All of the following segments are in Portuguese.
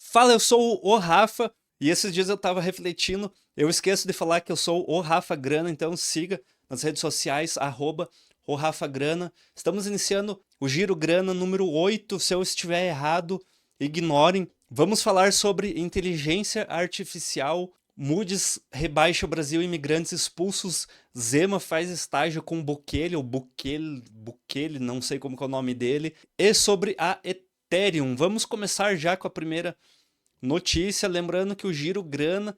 Fala, eu sou o Rafa, e esses dias eu tava refletindo, eu esqueço de falar que eu sou o Rafa Grana, então siga nas redes sociais, o Rafa Grana. Estamos iniciando o Giro Grana número 8. Se eu estiver errado, ignorem. Vamos falar sobre inteligência artificial. Moody's rebaixa o Brasil, imigrantes expulsos. Zema faz estágio com Bukele, ou Bukele, não sei como que é o nome dele. E sobre a Ethereum. Vamos começar já com a primeira notícia, lembrando que o Giro Grana,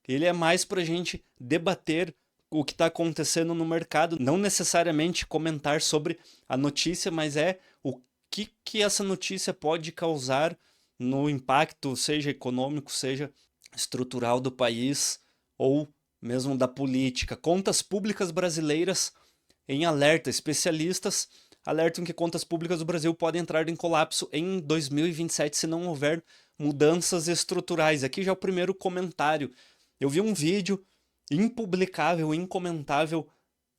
ele é mais para a gente debater o que está acontecendo no mercado, não necessariamente comentar sobre a notícia, mas é o que essa notícia pode causar no impacto, seja econômico, seja estrutural do país ou mesmo da política. Contas públicas brasileiras em alerta. Especialistas alertam que contas públicas do Brasil podem entrar em colapso em 2027 se não houver mudanças estruturais. Aqui já é o primeiro comentário. Eu vi um vídeo impublicável, incomentável,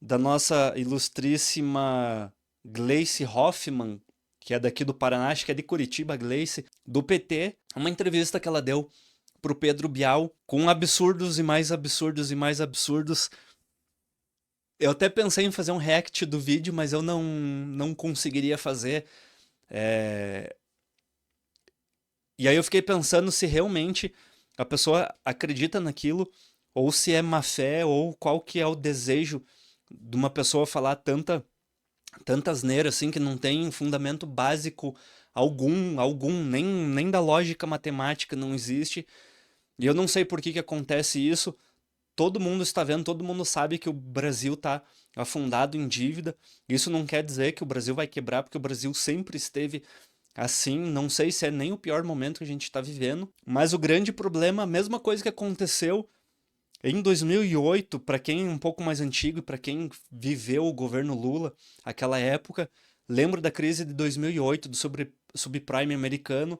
da nossa ilustríssima Gleice Hoffmann, que é daqui do Paraná, acho que é de Curitiba, Gleice, do PT, uma entrevista que ela deu pro Pedro Bial, com absurdos e mais absurdos e mais absurdos. Eu até pensei em fazer um react do vídeo, mas eu não conseguiria fazer. É, E aí eu fiquei pensando se realmente a pessoa acredita naquilo, ou se é má fé, ou qual que é o desejo de uma pessoa falar tanta asneira assim que não tem fundamento básico algum, nem da lógica matemática não existe. E eu não sei por que acontece isso. Todo mundo está vendo, todo mundo sabe que o Brasil está afundado em dívida. Isso não quer dizer que o Brasil vai quebrar, porque o Brasil sempre esteve assim. Não sei se é nem o pior momento que a gente está vivendo, mas o grande problema, a mesma coisa que aconteceu em 2008, para quem é um pouco mais antigo e para quem viveu o governo Lula, aquela época, lembra da crise de 2008, do subprime americano,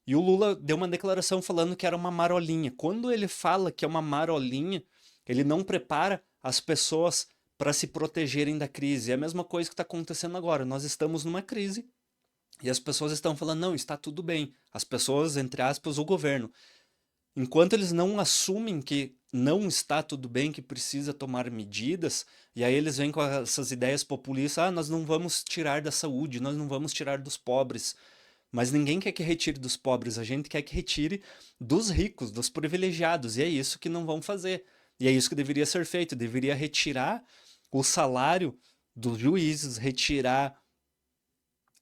e o Lula deu uma declaração falando que era uma marolinha. Quando ele fala que é uma marolinha, ele não prepara as pessoas para se protegerem da crise. É a mesma coisa que está acontecendo agora. Nós estamos numa crise e as pessoas estão falando, não, está tudo bem. As pessoas, entre aspas, o governo. Enquanto eles não assumem que não está tudo bem, que precisa tomar medidas, e aí eles vêm com essas ideias populistas, nós não vamos tirar da saúde, nós não vamos tirar dos pobres. Mas ninguém quer que retire dos pobres, a gente quer que retire dos ricos, dos privilegiados, e é isso que não vão fazer. E é isso que deveria ser feito, deveria retirar o salário dos juízes, retirar,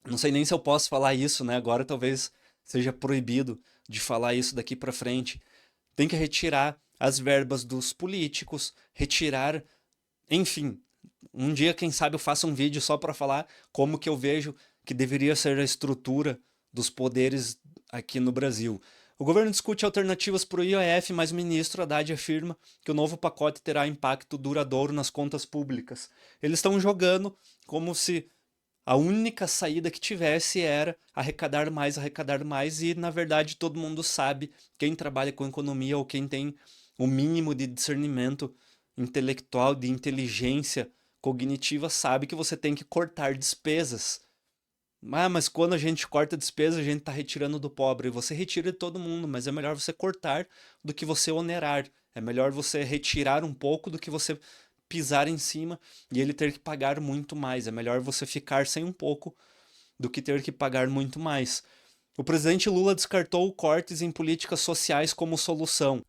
não sei nem se eu posso falar isso, né? Agora talvez seja proibido de falar isso daqui para frente. Tem que retirar as verbas dos políticos, retirar, enfim. Um dia, quem sabe, eu faço um vídeo só para falar como que eu vejo que deveria ser a estrutura dos poderes aqui no Brasil. O governo discute alternativas para o IOF, mas o ministro Haddad afirma que o novo pacote terá impacto duradouro nas contas públicas. Eles estão jogando como se a única saída que tivesse era arrecadar mais, e na verdade todo mundo sabe, quem trabalha com economia ou quem tem o mínimo de discernimento intelectual, de inteligência cognitiva, sabe que você tem que cortar despesas. Mas quando a gente corta despesa, a gente está retirando do pobre. Você retira de todo mundo, mas é melhor você cortar do que você onerar. É melhor você retirar um pouco do que você pisar em cima e ele ter que pagar muito mais. É melhor você ficar sem um pouco do que ter que pagar muito mais. O presidente Lula descartou cortes em políticas sociais como solução.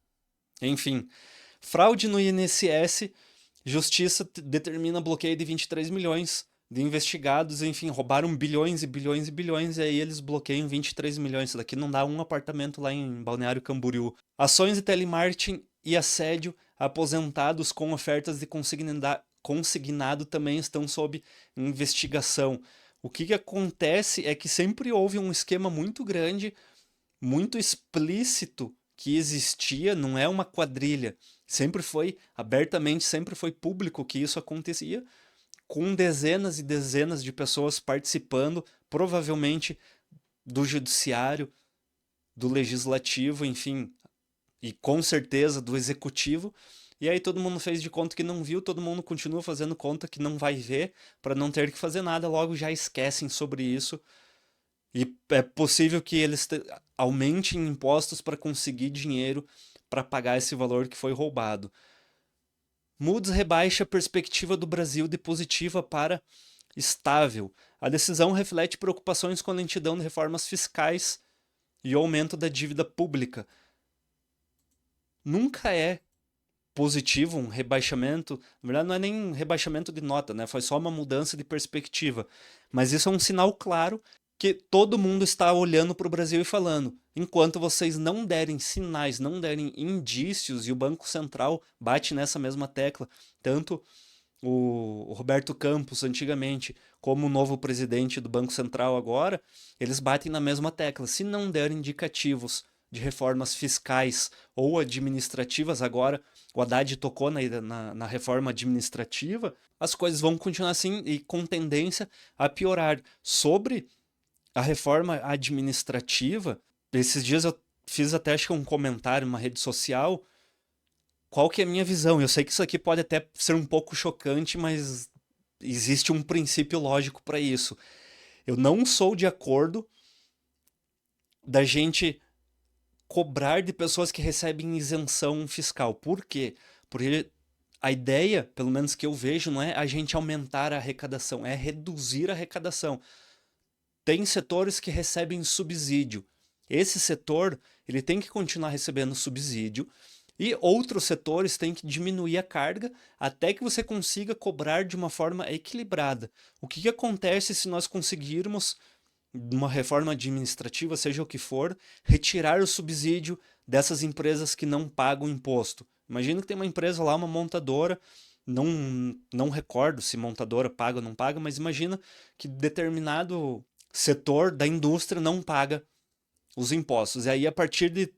Enfim, fraude no INSS, justiça determina bloqueio de 23 milhões de investigados, enfim, roubaram bilhões e bilhões e bilhões, e aí eles bloqueiam 23 milhões. Isso daqui não dá um apartamento lá em Balneário Camboriú. Ações de telemarketing e assédio, aposentados com ofertas de consignado também estão sob investigação. O que acontece é que sempre houve um esquema muito grande, muito explícito, que existia, não é uma quadrilha. Sempre foi abertamente, sempre foi público que isso acontecia, com dezenas e dezenas de pessoas participando, provavelmente do judiciário, do legislativo, enfim, e com certeza do executivo. E aí todo mundo fez de conta que não viu, todo mundo continua fazendo conta que não vai ver, para não ter que fazer nada, logo já esquecem sobre isso. E é possível que eles aumente em impostos para conseguir dinheiro para pagar esse valor que foi roubado. Moody's rebaixa a perspectiva do Brasil de positiva para estável. A decisão reflete preocupações com a lentidão de reformas fiscais e o aumento da dívida pública. Nunca é positivo um rebaixamento, na verdade não é nem um rebaixamento de nota, né? Foi só uma mudança de perspectiva. Mas isso é um sinal claro que todo mundo está olhando para o Brasil e falando, enquanto vocês não derem sinais, não derem indícios, e o Banco Central bate nessa mesma tecla, tanto o Roberto Campos antigamente, como o novo presidente do Banco Central agora, eles batem na mesma tecla. Se não der indicativos de reformas fiscais ou administrativas, agora o Haddad tocou na reforma administrativa, as coisas vão continuar assim e com tendência a piorar. Sobre a reforma administrativa, esses dias eu fiz até acho que um comentário numa rede social. Qual que é a minha visão? Eu sei que isso aqui pode até ser um pouco chocante, mas existe um princípio lógico para isso. Eu não sou de acordo da gente cobrar de pessoas que recebem isenção fiscal. Por quê? Porque a ideia, pelo menos que eu vejo, não é a gente aumentar a arrecadação, é reduzir a arrecadação. Tem setores que recebem subsídio. Esse setor, ele tem que continuar recebendo subsídio e outros setores têm que diminuir a carga até que você consiga cobrar de uma forma equilibrada. O que acontece se nós conseguirmos, uma reforma administrativa, seja o que for, retirar o subsídio dessas empresas que não pagam imposto? Imagina que tem uma empresa lá, uma montadora, não recordo se montadora paga ou não paga, mas imagina que determinado setor da indústria não paga os impostos. E aí, a partir de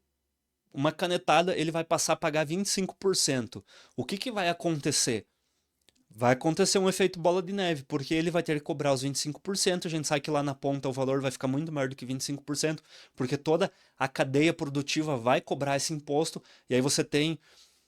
uma canetada, ele vai passar a pagar 25%. O que vai acontecer? Vai acontecer um efeito bola de neve, porque ele vai ter que cobrar os 25%. A gente sabe que lá na ponta o valor vai ficar muito maior do que 25%, porque toda a cadeia produtiva vai cobrar esse imposto, e aí você tem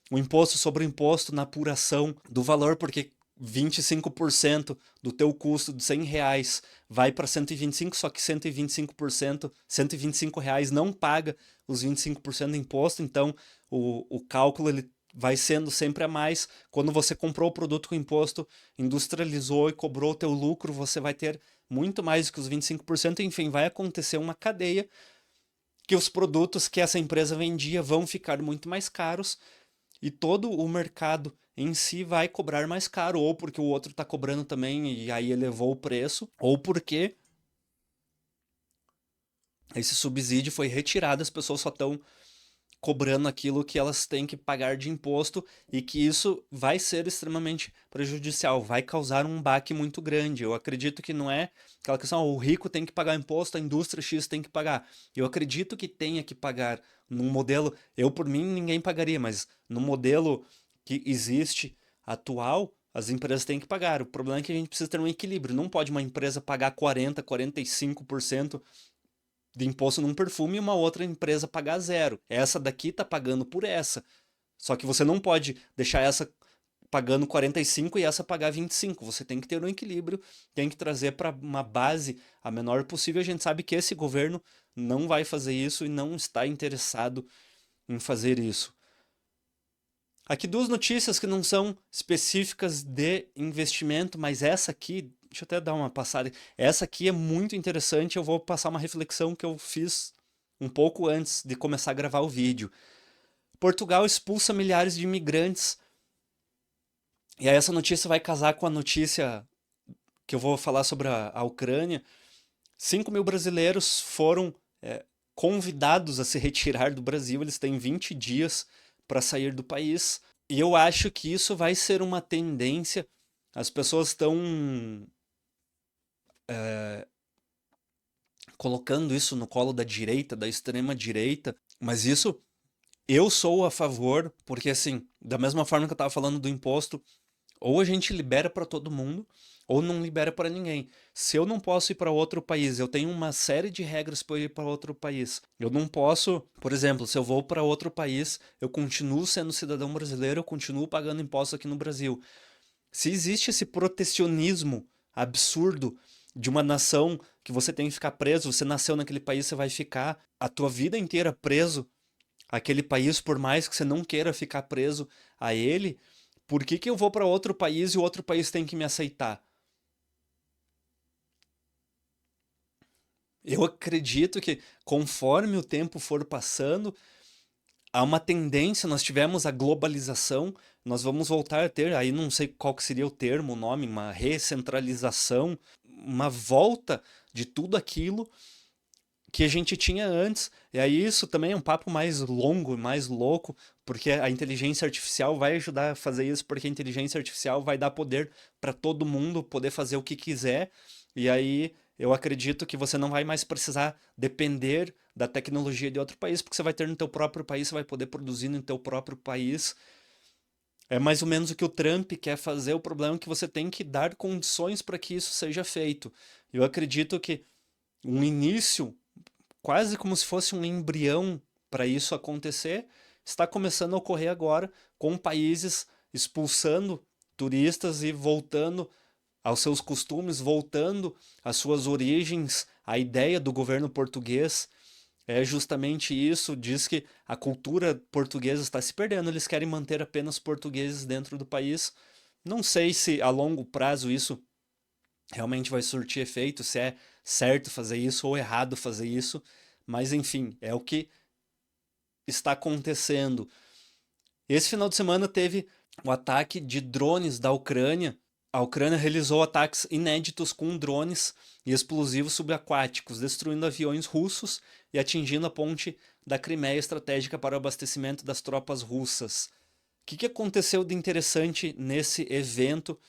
o imposto sobre o imposto na apuração do valor, porque 25% do teu custo de R$ 100 vai para 125, só que 125%, R$ 125 não paga os 25% de imposto, então o cálculo ele vai sendo sempre a mais. Quando você comprou o produto com imposto, industrializou e cobrou o teu lucro, você vai ter muito mais do que os 25%, enfim, vai acontecer uma cadeia que os produtos que essa empresa vendia vão ficar muito mais caros e todo o mercado em si vai cobrar mais caro, ou porque o outro está cobrando também e aí elevou o preço, ou porque esse subsídio foi retirado, as pessoas só estão cobrando aquilo que elas têm que pagar de imposto e que isso vai ser extremamente prejudicial, vai causar um baque muito grande. Eu acredito que não é aquela questão, o rico tem que pagar imposto, a indústria X tem que pagar. Eu acredito que tenha que pagar num modelo, eu por mim ninguém pagaria, mas no modelo que existe atual, as empresas têm que pagar. O problema é que a gente precisa ter um equilíbrio. Não pode uma empresa pagar 40, 45% de imposto num perfume e uma outra empresa pagar zero. Essa daqui tá pagando por essa. Só que você não pode deixar essa pagando 45 e essa pagar 25. Você tem que ter um equilíbrio, tem que trazer para uma base a menor possível. A gente sabe que esse governo não vai fazer isso e não está interessado em fazer isso. Aqui duas notícias que não são específicas de investimento, mas essa aqui, deixa eu até dar uma passada. Essa aqui é muito interessante, eu vou passar uma reflexão que eu fiz um pouco antes de começar a gravar o vídeo. Portugal expulsa milhares de imigrantes. E aí essa notícia vai casar com a notícia que eu vou falar sobre a Ucrânia. 5 mil brasileiros foram convidados a se retirar do Brasil, eles têm 20 dias para sair do país. E eu acho que isso vai ser uma tendência. As pessoas estão colocando isso no colo da direita, da extrema direita, mas isso eu sou a favor, porque assim, da mesma forma que eu estava falando do imposto, ou a gente libera para todo mundo, ou não libera para ninguém. Se eu não posso ir para outro país, eu tenho uma série de regras para ir para outro país. Eu não posso, por exemplo, se eu vou para outro país, eu continuo sendo cidadão brasileiro, eu continuo pagando imposto aqui no Brasil. Se existe esse protecionismo absurdo de uma nação que você tem que ficar preso. Você nasceu naquele país, você vai ficar a tua vida inteira preso àquele país, por mais que você não queira ficar preso a ele. Por que que eu vou para outro país e o outro país tem que me aceitar? Eu acredito que conforme o tempo for passando, há uma tendência, nós tivemos a globalização, nós vamos voltar a ter, aí não sei qual que seria o termo, o nome, uma recentralização, uma volta de tudo aquilo que a gente tinha antes. E aí isso também é um papo mais longo, mais louco, porque a inteligência artificial vai ajudar a fazer isso, porque a inteligência artificial vai dar poder para todo mundo poder fazer o que quiser. E aí eu acredito que você não vai mais precisar depender da tecnologia de outro país, porque você vai ter no teu próprio país, você vai poder produzir no teu próprio país. É mais ou menos o que o Trump quer fazer, o problema é que você tem que dar condições para que isso seja feito. Eu acredito que um início, quase como se fosse um embrião para isso acontecer, está começando a ocorrer agora com países expulsando turistas e voltando aos seus costumes, voltando às suas origens. A ideia do governo português é justamente isso, diz que a cultura portuguesa está se perdendo, eles querem manter apenas portugueses dentro do país. Não sei se a longo prazo isso realmente vai surtir efeito, se é certo fazer isso ou errado fazer isso, mas enfim, é o que está acontecendo. Esse final de semana teve o ataque de drones da Ucrânia. A Ucrânia realizou ataques inéditos com drones e explosivos subaquáticos, destruindo aviões russos e atingindo a ponte da Crimeia estratégica para o abastecimento das tropas russas. O que aconteceu de interessante nesse evento?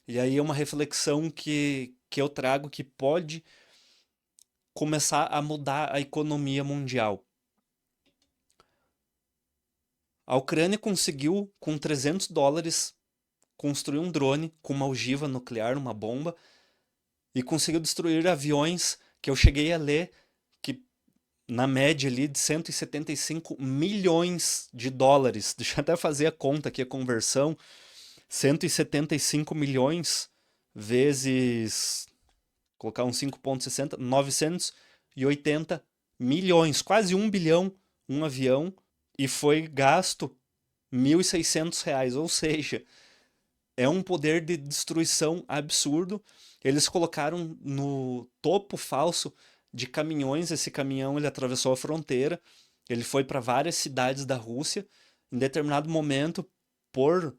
E aí é uma reflexão que eu trago que pode começar a mudar a economia mundial. A Ucrânia conseguiu, com $300, construir um drone com uma ogiva nuclear, uma bomba, e conseguiu destruir aviões que eu cheguei a ler que na média ali de 175 milhões de dólares. Deixa eu até fazer a conta aqui, a conversão. 175 milhões vezes, colocar um 5,60, 980 milhões, quase 1 bilhão, um avião, e foi gasto R$ 1.600, ou seja, é um poder de destruição absurdo. Eles colocaram no topo falso de caminhões, esse caminhão ele atravessou a fronteira, ele foi para várias cidades da Rússia, em determinado momento, por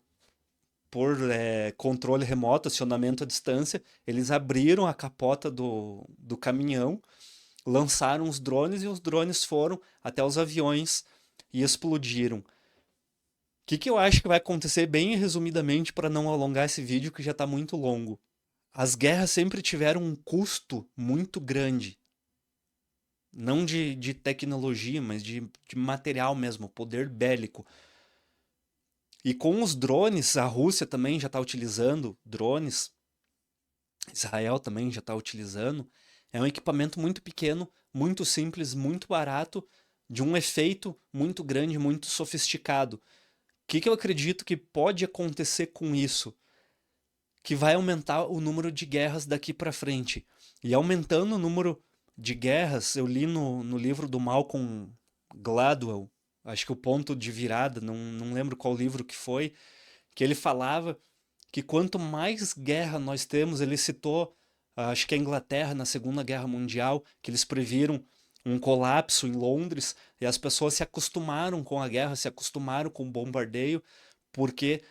controle remoto, acionamento à distância, eles abriram a capota do caminhão, lançaram os drones e os drones foram até os aviões e explodiram. O que eu acho que vai acontecer, bem resumidamente, para não alongar esse vídeo que já está muito longo? As guerras sempre tiveram um custo muito grande. Não de tecnologia, mas de material mesmo, poder bélico. E com os drones, a Rússia também já está utilizando drones, Israel também já está utilizando. É um equipamento muito pequeno, muito simples, muito barato, de um efeito muito grande, muito sofisticado. O que eu acredito que pode acontecer com isso? Que vai aumentar o número de guerras daqui para frente. E aumentando o número de guerras, eu li no livro do Malcolm Gladwell, acho que o ponto de virada, não lembro qual livro que foi, que ele falava que quanto mais guerra nós temos, ele citou, acho que a Inglaterra na Segunda Guerra Mundial, que eles previram um colapso em Londres e as pessoas se acostumaram com a guerra, se acostumaram com o bombardeio, porque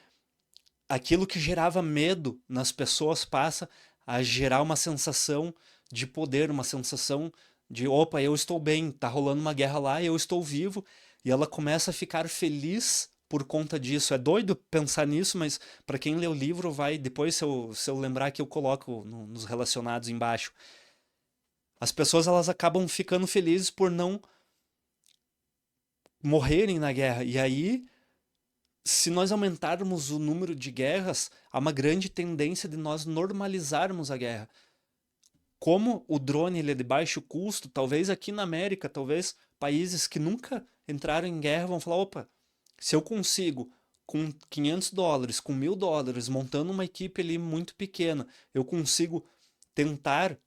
aquilo que gerava medo nas pessoas passa a gerar uma sensação de poder, uma sensação de, opa, eu estou bem, tá rolando uma guerra lá, eu estou vivo, e ela começa a ficar feliz por conta disso. É doido pensar nisso, mas para quem lê o livro vai, depois se eu lembrar que eu coloco nos relacionados embaixo. As pessoas elas acabam ficando felizes por não morrerem na guerra. E aí se nós aumentarmos o número de guerras, há uma grande tendência de nós normalizarmos a guerra. Como o drone ele é de baixo custo, talvez aqui na América, talvez países que nunca entraram em guerra vão falar, opa, se eu consigo com $500, com $1.000, montando uma equipe ali muito pequena, eu consigo tentar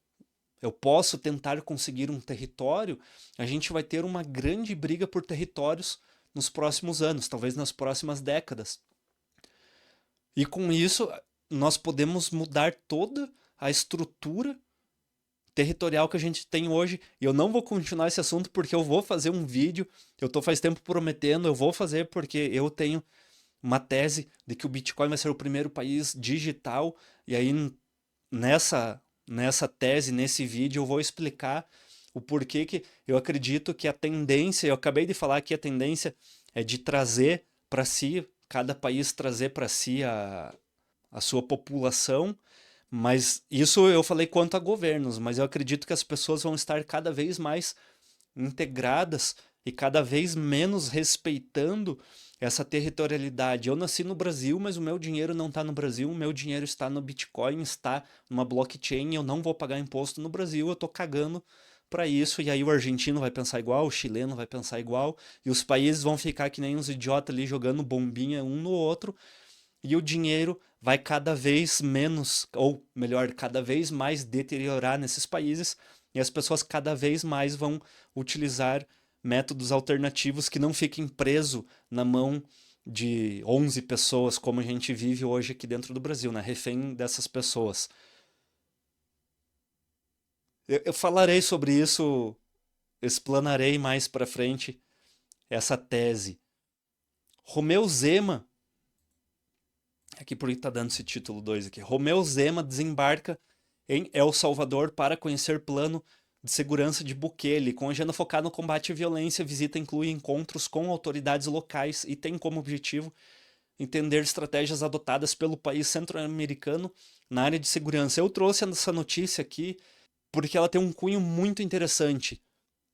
eu posso tentar conseguir um território, a gente vai ter uma grande briga por territórios nos próximos anos, talvez nas próximas décadas. E com isso, nós podemos mudar toda a estrutura territorial que a gente tem hoje. E eu não vou continuar esse assunto porque eu vou fazer um vídeo, eu tô faz tempo prometendo, eu vou fazer porque eu tenho uma tese de que o Bitcoin vai ser o primeiro país digital, e aí nessa tese, nesse vídeo, eu vou explicar o porquê que eu acredito que a tendência, eu acabei de falar que a tendência é de trazer para si, cada país trazer para si a sua população, mas isso eu falei quanto a governos, mas eu acredito que as pessoas vão estar cada vez mais integradas e cada vez menos respeitando essa territorialidade. Eu nasci no Brasil, mas o meu dinheiro não está no Brasil, o meu dinheiro está no Bitcoin, está numa blockchain, eu não vou pagar imposto no Brasil, eu estou cagando para isso, e aí o argentino vai pensar igual, o chileno vai pensar igual, e os países vão ficar que nem uns idiotas ali jogando bombinha um no outro, e o dinheiro vai cada vez menos, ou melhor, cada vez mais deteriorar nesses países, e as pessoas cada vez mais vão utilizar métodos alternativos que não fiquem preso na mão de 11 pessoas, como a gente vive hoje aqui dentro do Brasil, né? Refém dessas pessoas. Eu falarei sobre isso, explanarei mais para frente essa tese. Romeu Zema, aqui por que tá dando esse título 2 aqui. Romeu Zema desembarca em El Salvador para conhecer plano de segurança de Bukele, com agenda focada no combate à violência. A visita inclui encontros com autoridades locais e tem como objetivo entender estratégias adotadas pelo país centro-americano na área de segurança. Eu trouxe essa notícia aqui porque ela tem um cunho muito interessante.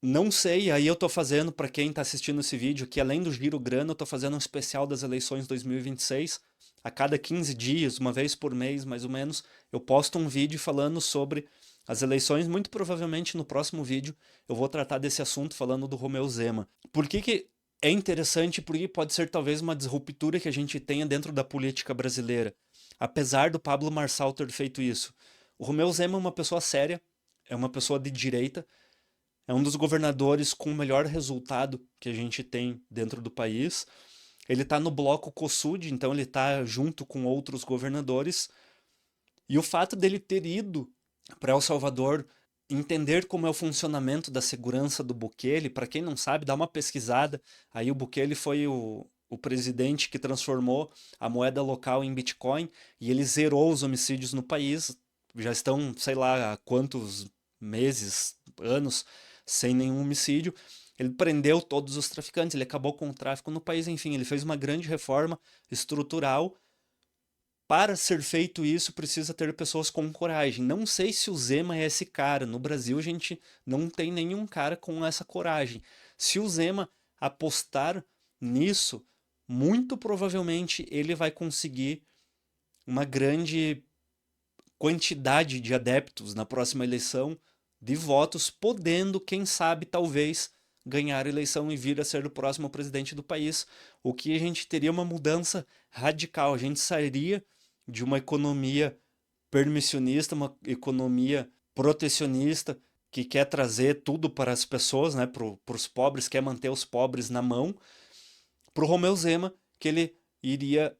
Não sei, aí eu tô fazendo, para quem tá assistindo esse vídeo, que além do Giro Grana, eu tô fazendo um especial das eleições 2026. A cada 15 dias, uma vez por mês, mais ou menos, eu posto um vídeo falando sobre as eleições. Muito provavelmente no próximo vídeo eu vou tratar desse assunto falando do Romeu Zema. Por que que é interessante? Porque pode ser talvez uma disruptura que a gente tenha dentro da política brasileira. Apesar do Pablo Marçal ter feito isso. O Romeu Zema é uma pessoa séria, é uma pessoa de direita, é um dos governadores com o melhor resultado que a gente tem dentro do país. Ele está no bloco COSUD, então ele está junto com outros governadores. E o fato dele ter ido para El Salvador entender como é o funcionamento da segurança do Bukele, para quem não sabe, dá uma pesquisada. Aí o Bukele foi o presidente que transformou a moeda local em Bitcoin e ele zerou os homicídios no país. Já estão, sei lá, há quantos meses, anos, sem nenhum homicídio. Ele prendeu todos os traficantes, ele acabou com o tráfico no país, enfim, ele fez uma grande reforma estrutural. Para ser feito isso, precisa ter pessoas com coragem. Não sei se o Zema é esse cara. No Brasil, a gente não tem nenhum cara com essa coragem. Se o Zema apostar nisso, muito provavelmente ele vai conseguir uma grande quantidade de adeptos na próxima eleição, de votos, podendo, quem sabe, talvez ganhar a eleição e vir a ser o próximo presidente do país, o que a gente teria uma mudança radical. A gente sairia de uma economia permissionista, uma economia protecionista, que quer trazer tudo para as pessoas, né, para os pobres, quer manter os pobres na mão, para o Romeu Zema, que ele iria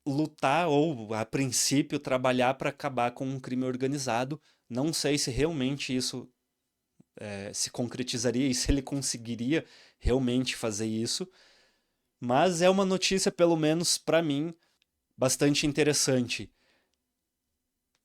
lutar ou, a princípio, trabalhar para acabar com um crime organizado. Não sei se realmente isso se concretizaria e se ele conseguiria realmente fazer isso, mas é uma notícia, pelo menos para mim, bastante interessante.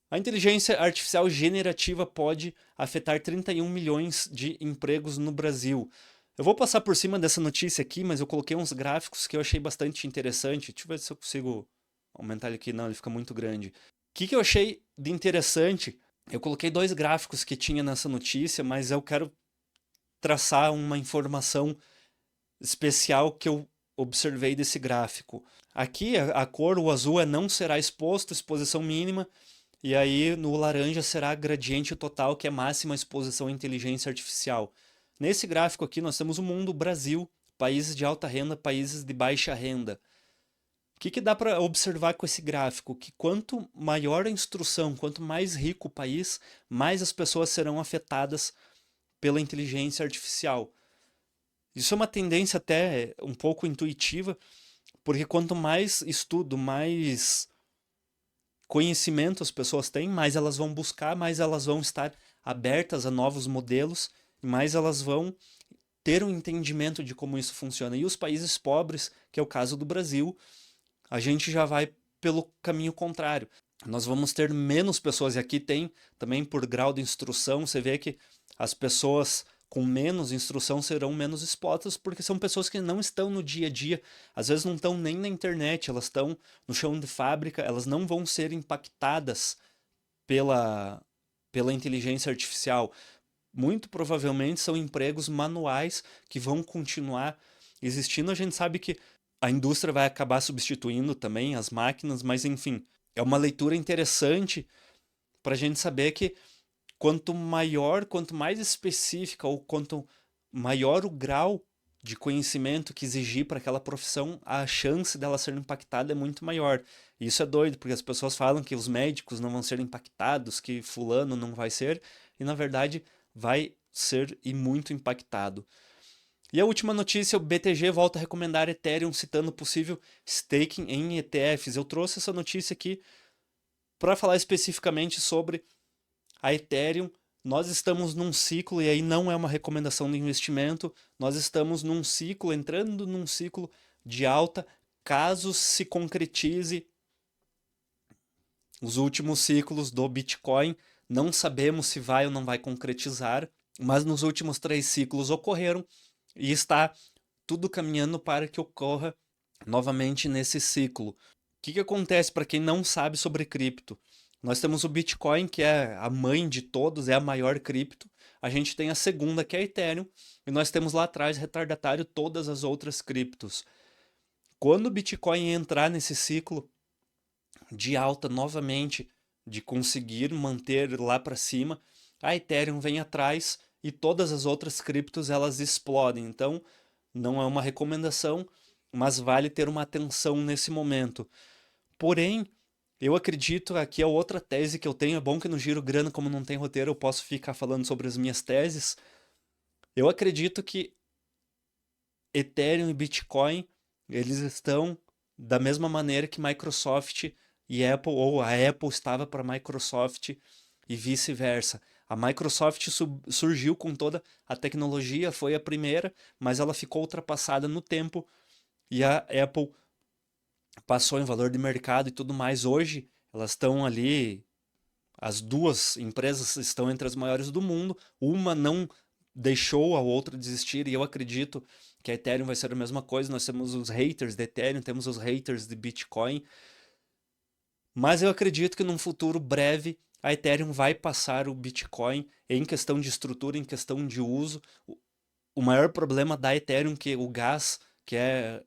A inteligência artificial generativa pode afetar 31 milhões de empregos no Brasil. Eu vou passar por cima dessa notícia aqui, mas eu coloquei uns gráficos que eu achei bastante interessante. Deixa eu ver se eu consigo aumentar ele aqui. Não, ele fica muito grande. O que eu achei de interessante? Eu coloquei dois gráficos que tinha nessa notícia, mas eu quero traçar uma informação especial que eu observei desse gráfico. Aqui a cor, o azul é não será exposto, exposição mínima, e aí no laranja será gradiente total, que é máxima exposição à inteligência artificial. Nesse gráfico aqui nós temos o mundo, Brasil, países de alta renda, países de baixa renda. que dá para observar com esse gráfico? Que quanto maior a instrução, quanto mais rico o país, mais as pessoas serão afetadas pela inteligência artificial. Isso é uma tendência até um pouco intuitiva, porque quanto mais estudo, mais conhecimento as pessoas têm, mais elas vão buscar, mais elas vão estar abertas a novos modelos, e mais elas vão ter um entendimento de como isso funciona. E os países pobres, que é o caso do Brasil, a gente já vai pelo caminho contrário. Nós vamos ter menos pessoas, e aqui tem também por grau de instrução, você vê que as pessoas com menos instrução serão menos expostas, porque são pessoas que não estão no dia a dia, às vezes não estão nem na internet, elas estão no chão de fábrica, elas não vão ser impactadas pela inteligência artificial. Muito provavelmente são empregos manuais que vão continuar existindo. A gente sabe que a indústria vai acabar substituindo também as máquinas, mas enfim, é uma leitura interessante para a gente saber que quanto maior, quanto mais específica ou quanto maior o grau de conhecimento que exigir para aquela profissão, a chance dela ser impactada é muito maior. E isso é doido, porque as pessoas falam que os médicos não vão ser impactados, que fulano não vai ser, e na verdade vai ser e muito impactado. E a última notícia, o BTG volta a recomendar Ethereum citando possível staking em ETFs. Eu trouxe essa notícia aqui para falar especificamente sobre a Ethereum. Nós estamos num ciclo, e aí não é uma recomendação de investimento, nós estamos num ciclo, entrando num ciclo de alta, caso se concretize os últimos ciclos do Bitcoin. Não sabemos se vai ou não vai concretizar, mas nos últimos 3 ciclos ocorreram e está tudo caminhando para que ocorra novamente nesse ciclo. O que acontece para quem não sabe sobre cripto? Nós temos o Bitcoin, que é a mãe de todos, é a maior cripto. A gente tem a segunda, que é a Ethereum, e nós temos lá atrás, retardatário, todas as outras criptos. Quando o Bitcoin entrar nesse ciclo de alta novamente, de conseguir manter lá para cima, a Ethereum vem atrás e todas as outras criptos elas explodem. Então, não é uma recomendação, mas vale ter uma atenção nesse momento. Porém, eu acredito, aqui é outra tese que eu tenho, é bom que no Giro Grana, como não tem roteiro, eu posso ficar falando sobre as minhas teses. Eu acredito que Ethereum e Bitcoin, eles estão da mesma maneira que Microsoft e Apple, ou a Apple estava para a Microsoft e vice-versa. A Microsoft surgiu com toda a tecnologia, foi a primeira, mas ela ficou ultrapassada no tempo, e a Apple passou em valor de mercado e tudo mais. Hoje, elas estão ali, as duas empresas estão entre as maiores do mundo, uma não deixou a outra desistir, e eu acredito que a Ethereum vai ser a mesma coisa. Nós temos os haters de Ethereum, temos os haters de Bitcoin, mas eu acredito que num futuro breve a Ethereum vai passar o Bitcoin em questão de estrutura, em questão de uso. O maior problema da Ethereum, que o gas, que é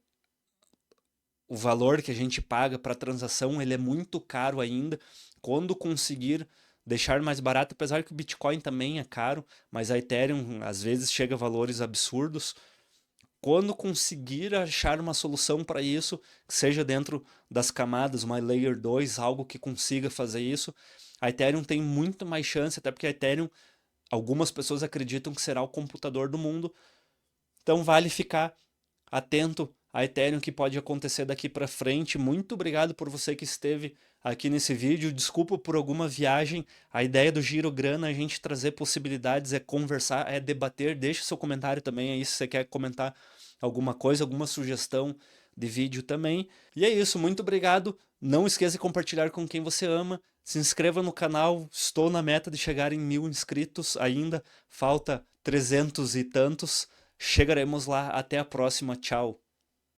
o valor que a gente paga para a transação, ele é muito caro ainda. Quando conseguir deixar mais barato, apesar que o Bitcoin também é caro, mas a Ethereum às vezes chega a valores absurdos. Quando conseguir achar uma solução para isso, que seja dentro das camadas, uma Layer 2, algo que consiga fazer isso, a Ethereum tem muito mais chance, até porque a Ethereum, algumas pessoas acreditam que será o computador do mundo. Então vale ficar atento a Ethereum, que pode acontecer daqui para frente. Muito obrigado por você que esteve aqui nesse vídeo. Desculpa por alguma viagem. A ideia do Giro Grana é a gente trazer possibilidades, é conversar, é debater. Deixe seu comentário também aí se você quer comentar alguma coisa, alguma sugestão de vídeo também. E é isso, muito obrigado. Não esqueça de compartilhar com quem você ama. Se inscreva no canal. Estou na meta de chegar em 1000 inscritos ainda. Falta 300 e tantos. Chegaremos lá. Até a próxima. Tchau.